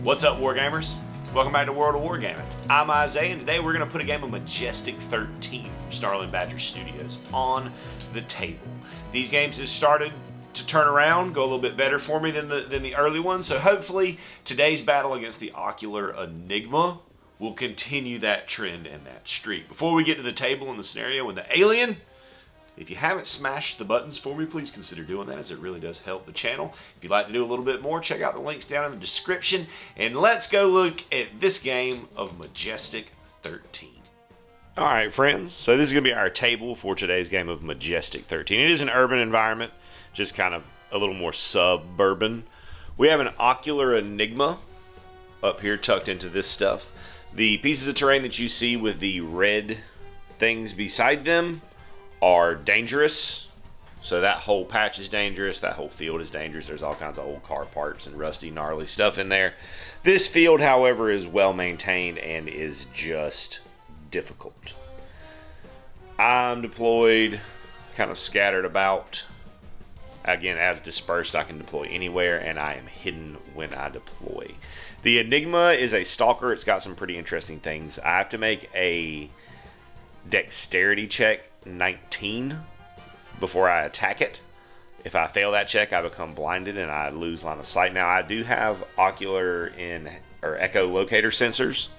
What's up, Wargamers? Welcome back to World of Wargaming. I'm Isaiah, and today we're going to put a game of Majestic 13 from Starling Badger Studios on the table. These games have started to turn around, go a little bit better for me than the early ones, so hopefully today's battle against the Ocular Enigma will continue that trend and that streak. Before we get to the table and the scenario with the alien, if you haven't smashed the buttons for me, please consider doing that, as it really does help the channel. If you'd like to do a little bit more, check out the links down in the description. And let's go look at this game of Majestic 13. All right, friends. So this is going to be our table for today's game of Majestic 13. It is an urban environment, just kind of a little more suburban. We have an Ocular Enigma up here tucked into this stuff. The pieces of terrain that you see with the red things beside them are dangerous. So that whole patch is dangerous. That whole field is dangerous. There's all kinds of old car parts and rusty, gnarly stuff in there. This field, however, is well maintained and is just difficult. I'm deployed, kind of scattered about. Again, as dispersed, I can deploy anywhere, and I am hidden when I deploy. The Enigma is a stalker. It's got some pretty interesting things. I have to make a dexterity check 19 before I attack it. If I fail that check, I become blinded and I lose line of sight. Now, I do have ocular or echolocator sensors,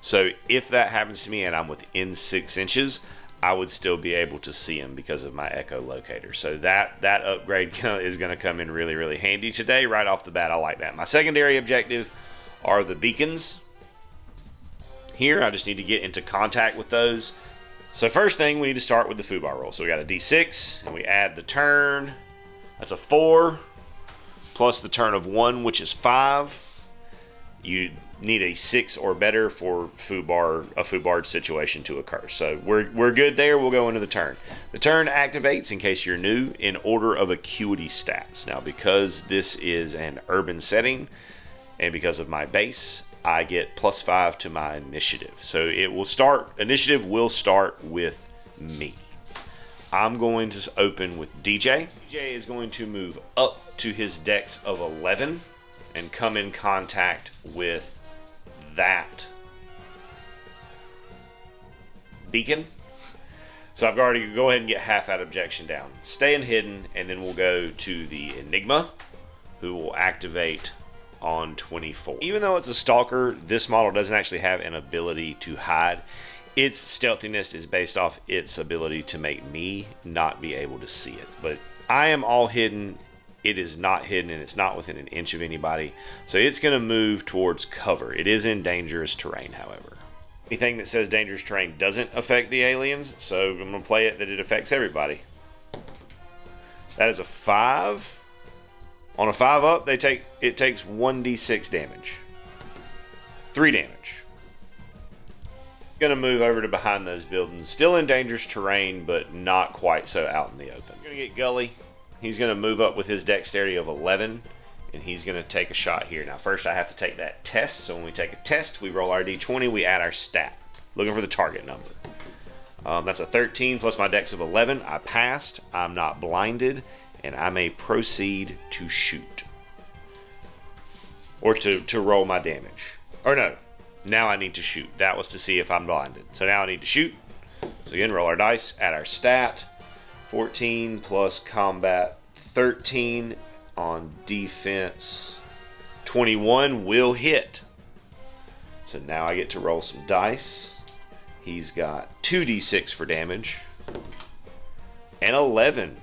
so if that happens to me and I'm within 6 inches, I would still be able to see him because of my echolocator. So that upgrade is going to come in really, really handy today. Right off the bat, I like that. My secondary objective are the beacons. Here, I just need to get into contact with those. So first thing, we need to start with the foobar roll. So we got a d6, and we add the turn. That's a 4, plus the turn of 1, which is 5. You need a 6 or better for a foobarred situation to occur. So we're good there. We'll go into the turn. The turn activates, in case you're new, in order of acuity stats. Now, because this is an urban setting, and because of my base, I get +5 to my initiative. So initiative will start with me. I'm going to open with DJ. DJ is going to move up to his dex of 11 and come in contact with that beacon. So I've already go ahead and get half that objection down. Staying hidden, and then we'll go to the Enigma, who will activate on 24. Even though it's a stalker, this model doesn't actually have an ability to hide. Its stealthiness is based off its ability to make me not be able to see it. But I am all hidden. It is not hidden, and it's not within an inch of anybody. So it's going to move towards cover. It is in dangerous terrain, however. Anything that says dangerous terrain doesn't affect the aliens, so I'm going to play it that it affects everybody. That is a 5. On a 5 up, it takes 1d6 damage. 3 damage. Gonna move over to behind those buildings. Still in dangerous terrain, but not quite so out in the open. Gonna get Gully. He's gonna move up with his dexterity of 11, and he's gonna take a shot here. Now, first I have to take that test. So when we take a test, we roll our d20, we add our stat. Looking for the target number. That's a 13 plus my dex of 11. I passed. I'm not blinded. And I may proceed to shoot. Or to roll my damage. Or no, now I need to shoot. That was to see if I'm blinded. So now I need to shoot. So again, roll our dice, add our stat. 14 plus combat 13 on defense. 21 will hit. So now I get to roll some dice. He's got 2d6 for damage. And 11.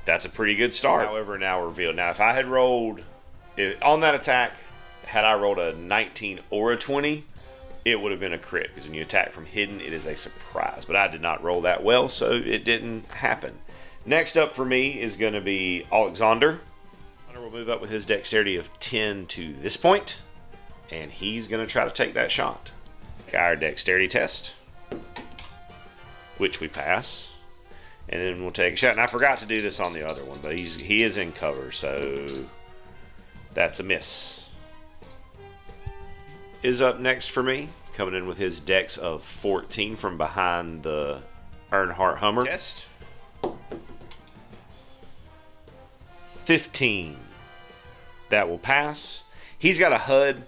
That's a pretty good start. However, now revealed. Now, if I had rolled on that attack, had I rolled a 19 or a 20, it would have been a crit, because when you attack from hidden, it is a surprise. But I did not roll that well, so it didn't happen. Next up for me is going to be Alexander. We'll move up with his dexterity of 10 to this point, and he's going to try to take that shot. Our dexterity test, which we pass. And then we'll take a shot. And I forgot to do this on the other one, but he is in cover, so that's a miss. Is up next for me, coming in with his dex of 14 from behind the Earnhardt Hummer. Test. 15. That will pass. He's got a HUD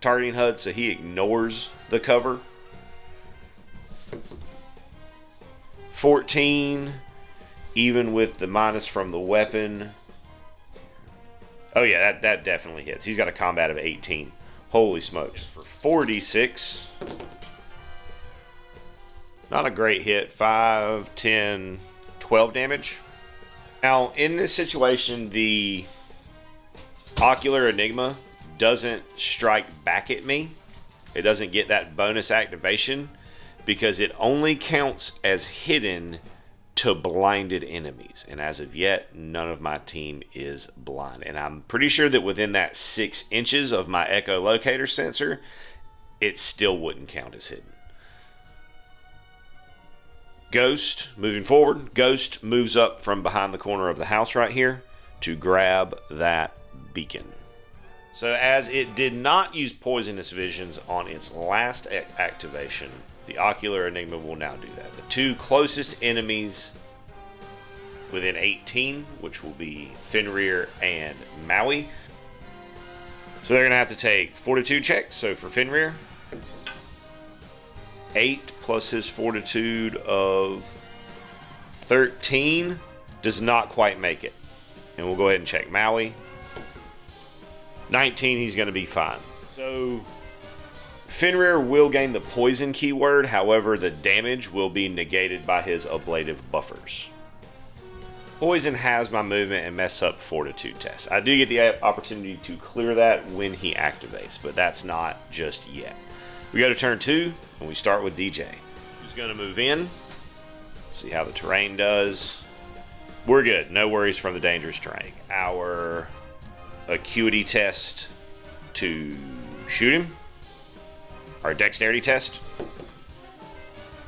targeting HUD, so he ignores the cover. 14, even with the minus from the weapon. Oh yeah, that definitely hits. He's got a combat of 18. Holy smokes. For 46, not a great hit. 5, 10, 12 damage. Now, in this situation, the Ocular Enigma doesn't strike back at me. It doesn't get that bonus activation because it only counts as hidden to blinded enemies. And as of yet, none of my team is blind. And I'm pretty sure that within that 6 inches of my echolocator sensor, it still wouldn't count as hidden. Ghost, moving forward, Ghost moves up from behind the corner of the house right here to grab that beacon. So as it did not use poisonous visions on its last activation, the Ocular Enigma will now do that. The 2 closest enemies within 18, which will be Fenrir and Maui. So they're going to have to take fortitude checks. So for Fenrir, 8 plus his fortitude of 13 does not quite make it. And we'll go ahead and check Maui. 19, he's going to be fine. So Fenrir will gain the poison keyword, however, the damage will be negated by his ablative buffers. Poison has my movement and mess up fortitude tests. I do get the opportunity to clear that when he activates, but that's not just yet. We go to turn 2, and we start with DJ. He's going to move in, see how the terrain does. We're good, no worries from the dangerous terrain. Our acuity test to shoot him. Our dexterity test.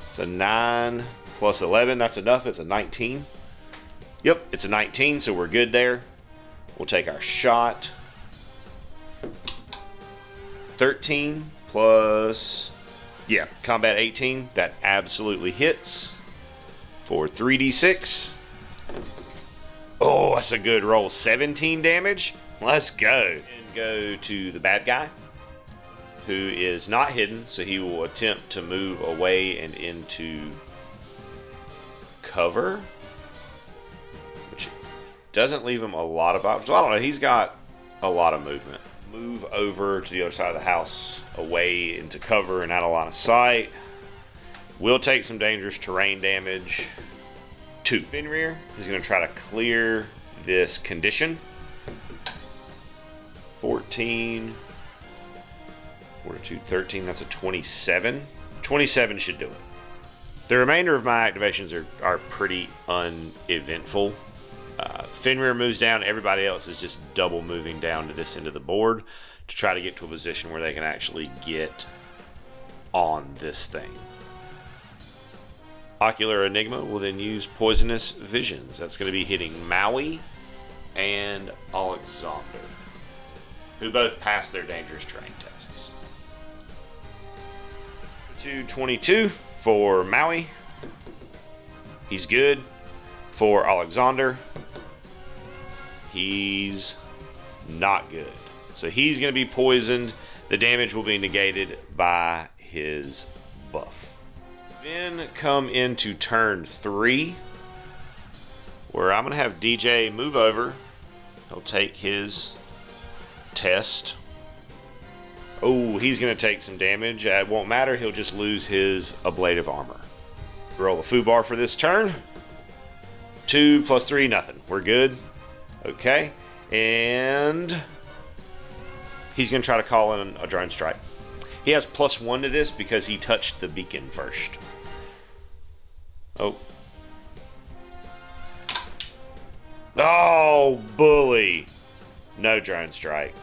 It's a 9 plus 11. That's enough. It's a 19. Yep, it's a 19, so we're good there. We'll take our shot. 13 plus, yeah, combat 18. That absolutely hits for 3d6. Oh, that's a good roll. 17 damage. Let's go. And go to the bad guy, who is not hidden, so he will attempt to move away and into cover, which doesn't leave him a lot of options. I don't know, he's got a lot of movement. Move over to the other side of the house, away into cover and out of line of sight. Will take some dangerous terrain damage. 2. Fenrir is going to try to clear this condition. 14, fortitude 13, that's a 27. 27 should do it. The remainder of my activations are pretty uneventful. Fenrir moves down, everybody else is just double moving down to this end of the board to try to get to a position where they can actually get on this thing. Ocular Enigma will then use Poisonous Visions. That's going to be hitting Maui and Alexander, who both passed their dangerous terrain tests. 22 for Maui. He's good. For Alexander, he's not good. So he's going to be poisoned. The damage will be negated by his buff. Then come into turn 3, where I'm going to have DJ move over. He'll take his test. Oh, he's going to take some damage. It won't matter. He'll just lose his ablative armor. Roll a foo bar for this turn. 2 plus 3, nothing. We're good. Okay. And he's going to try to call in a drone strike. He has +1 to this because he touched the beacon first. Oh. Oh, bully. No drone strike.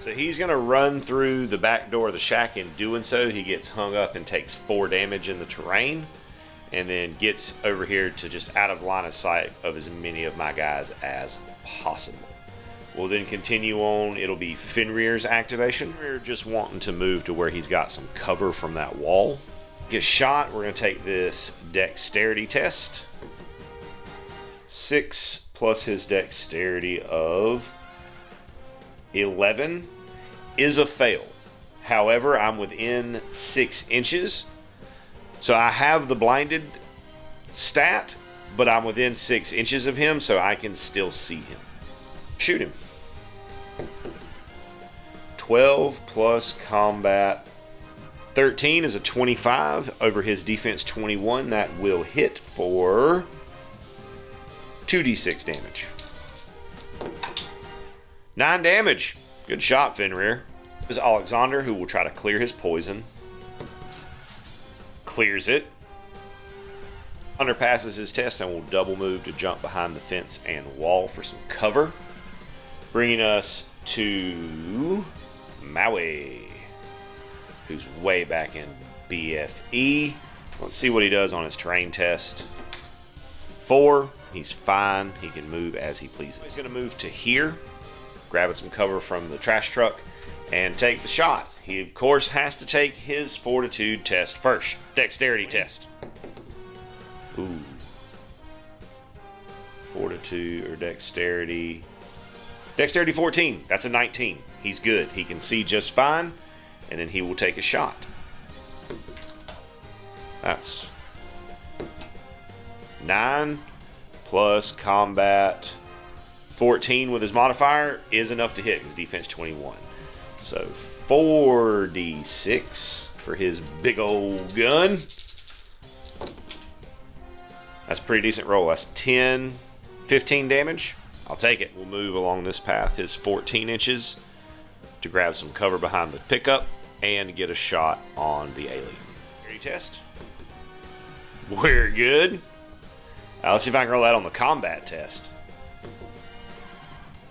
So he's going to run through the back door of the shack. In doing so, he gets hung up and takes 4 damage in the terrain. And then gets over here to just out of line of sight of as many of my guys as possible. We'll then continue on. It'll be Fenrir's activation. Fenrir just wanting to move to where he's got some cover from that wall. Get shot. We're going to take this dexterity test. 6 plus his dexterity of 11 is a fail. However, I'm within 6 inches. So I have the blinded stat, but I'm within 6 inches of him, so I can still see him. Shoot him. 12 plus combat 13 is a 25 over his defense 21. That will hit for 2d6 damage. 9 damage. Good shot, Fenrir. There's Alexander, who will try to clear his poison. Clears it. Hunter passes his test and will double move to jump behind the fence and wall for some cover. Bringing us to Maui, who's way back in BFE. Let's see what he does on his terrain test. 4. He's fine. He can move as he pleases. He's going to move to here, grabbing some cover from the trash truck, and take the shot. He, of course, has to take his fortitude test first. Dexterity test. Ooh. Fortitude or dexterity. Dexterity 14. That's a 19. He's good. He can see just fine, and then he will take a shot. That's 9 plus combat 14 with his modifier is enough to hit his defense 21. So 4d6 for his big old gun. That's a pretty decent roll. That's 10, 15 damage. I'll take it. We'll move along this path his 14 inches to grab some cover behind the pickup and get a shot on the alien. Test. We're good. Let's see if I can roll that on the combat test.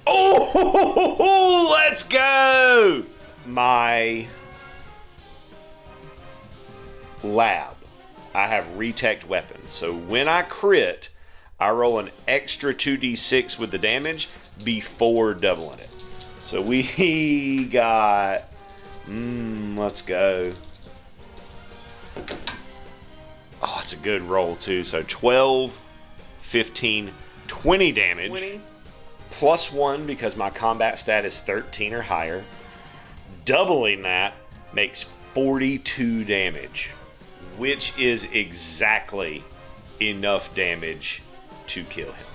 Oh, let's go! My lab. I have retech weapons. So when I crit, I roll an extra 2d6 with the damage before doubling it. So we got... let's go. Oh, it's a good roll too. So 12, 15, 20 damage. 20 plus 1 because my combat stat is 13 or higher. Doubling that makes 42 damage, which is exactly enough damage to kill him.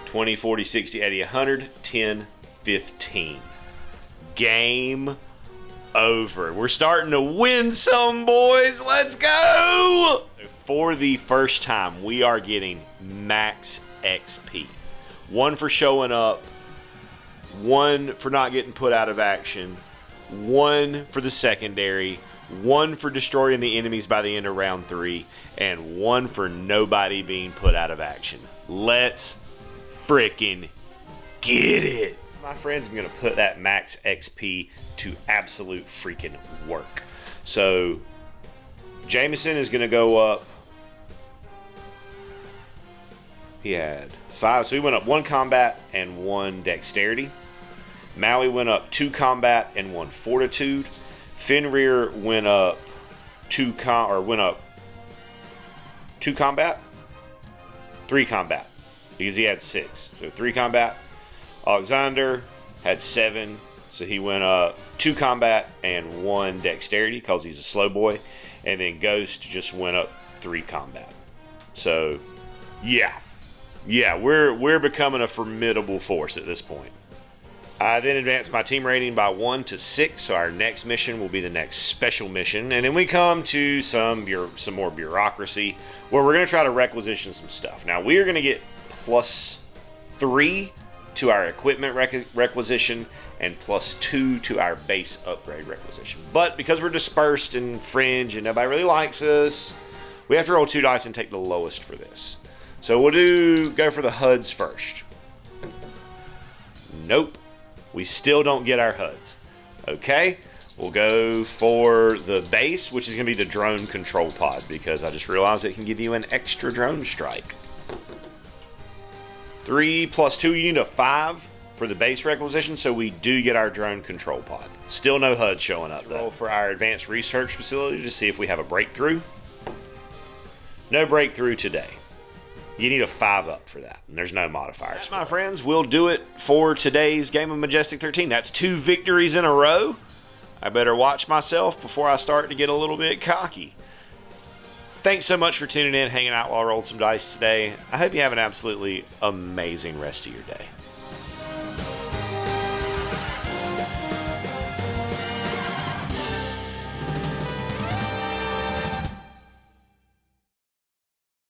20, 40, 60, 80, 100, 10, 15. Game over. We're starting to win some, boys. Let's go! For the first time, we are getting max XP. 1 for showing up, 1 for not getting put out of action, 1 for the secondary, 1 for destroying the enemies by the end of round 3, and 1 for nobody being put out of action. Let's freaking get it. My friends, I'm going to put that max XP to absolute freaking work. So, Jameson is going to go up. He had 5, so he went up 1 combat and 1 dexterity. Maui went up 2 combat and 1 fortitude. Fenrir went up 2 combat, 3 combat, because he had 6. So 3 combat. Alexander had 7, so he went up 2 combat and 1 dexterity because he's a slow boy. And then Ghost just went up 3 combat. So, yeah, we're becoming a formidable force at this point. I then advanced my team rating by 1 to 6, so our next mission will be the next special mission. And then we come to some more bureaucracy, where we're going to try to requisition some stuff. Now, we are going to get +3 to our equipment requisition and +2 to our base upgrade requisition. But because we're dispersed in Fringe and nobody really likes us, we have to roll 2 dice and take the lowest for this. So we'll go for the HUDs first. Nope. We still don't get our HUDs. Okay. We'll go for the base, which is going to be the drone control pod, because I just realized it can give you an extra drone strike. 3 plus 2, you need a 5 for the base requisition, so we do get our drone control pod. Still no HUD showing up, though. Roll for our advanced research facility to see if we have a breakthrough. No breakthrough today. You need a 5 up for that, and there's no modifiers. My friends, we'll do it for today's game of Majestic 13. That's 2 victories in a row. I better watch myself before I start to get a little bit cocky. Thanks so much for tuning in, hanging out while I rolled some dice today. I hope you have an absolutely amazing rest of your day.